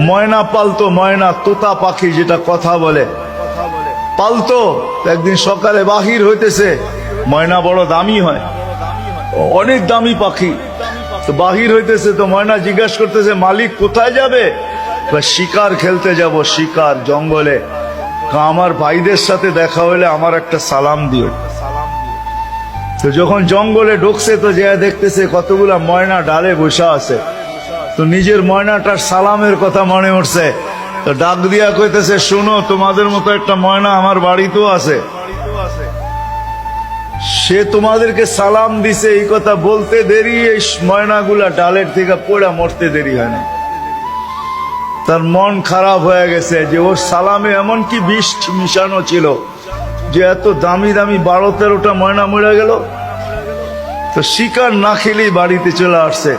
ময়না পালতো, ময়না তোতা পাখি যেটা কথা বলে পালতো। একদিন সকালে বাহির হইতেছে, ময়না বড় দামি হয়, অনেক দামি পাখি। তো বাহির হইতেছে, তো ময়না জিজ্ঞাসা করতেছে মালিক কোথায় যাবে? শিকার খেলতে যাব, শিকার জঙ্গলে। আমার ভাইদের সাথে দেখা হলে আমার একটা সালাম দিও। তো যখন জঙ্গলে ঢুকছে তো যে দেখতেছে কতগুলা ময়না ডালে বসা আছে, তো নিজের ময়নাটার সালামের কথা মনে উঠছে। তো ডাক দিয়া কইতেছে, শুনো, তোমাদের মতো একটা ময়না আমার বাড়িতেও আছে, সে তোমাদেরকে সালাম দিছে। এই কথা বলতে দেরি এই ময়নাগুলা ডালের থেকে পড়া মরতে দেরি হয় না। তার মন খারাপ হয়ে গেছে যে ওর সালামে এমন কি বিষ মিশানো ছিল যে এত দামি দামি 12-13টা ময়না মরে গেল। তো শিকার না খেলেই বাড়িতে চলে আসছে।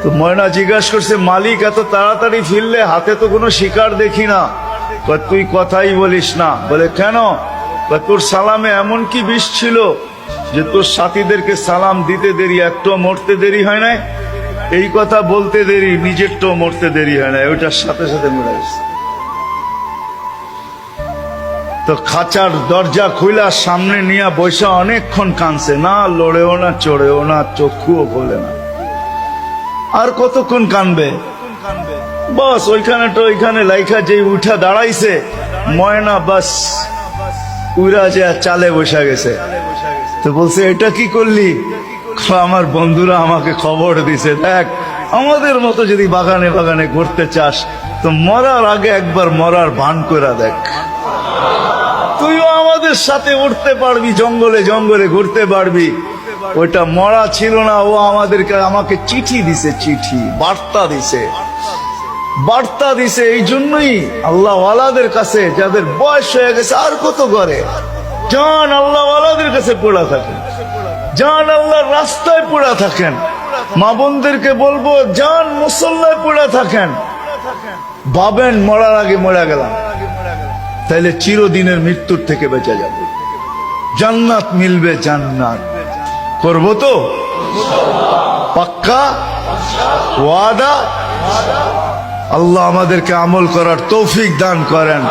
তো ময়না জিজ্ঞাসা করছে, মালিক এত তাড়াতাড়ি ফিরলে, হাতে তো কোনো শিকার দেখি না। তুই কথাই বলিস না। বলে কেন? তোর সালামে এমন কি বিষ ছিল যে তোর সাথীদেরকে সালাম দিতে দেরি, একটু মরতে দেরি হয় না। এই কথা বলতে দেরি, নিজেরটা মরতে দেরি হয় না, ওইটার সাথে সাথে মরে গেছে। তো খাঁচার দরজা খুইলা সামনে নিয়ে বৈশা অনেকক্ষণ কাঁদছে, না লড়েও না, চড়েও না, চক্ষুও খোলে না। আর কতক্ষণ কানবে? বস ওইখানে লাইখা যে উঠা দাঁড়াইছে ময়না, বাস উড়া যে চালে বসা গেছে। তো বলছে, এটা কি করলি? আমার বন্ধুরা আমাকে খবর দিছে, দেখ আমাদের মতো যদি বাগানে বাগানে ঘুরতে চাস তো মরার আগে একবার মরার ভান করে দেখ, তুইও আমাদের সাথে উঠতে পারবি, জঙ্গলে জঙ্গলে ঘুরতে পারবি। ওইটা মরা ছিল না, ও আমাকে চিঠি দিছে, চিঠি বার্তা দিছে। এই জন্যই আল্লাহ ওয়ালাদের কাছে, যাদের বয়স হয়ে গেছে আর কত করে, জান আল্লাহ ওয়ালাদের কাছে পড়া থাকেন, জান আল্লাহর রাস্তায় পড়া থাকেন। মা বোনদেরকে বলবো, জান মুসল্লায় পড়া থাকেন। ভাবেন মরার আগে মরে গেলাম, তাইলে চিরদিনের মৃত্যুর থেকে বেঁচে যাবে, জান্নাত মিলবে। জান্নাত করবো তো? পাক্কা ওয়াদা? আল্লাহ আমাদেরকে আমল করার তৌফিক দান করেন।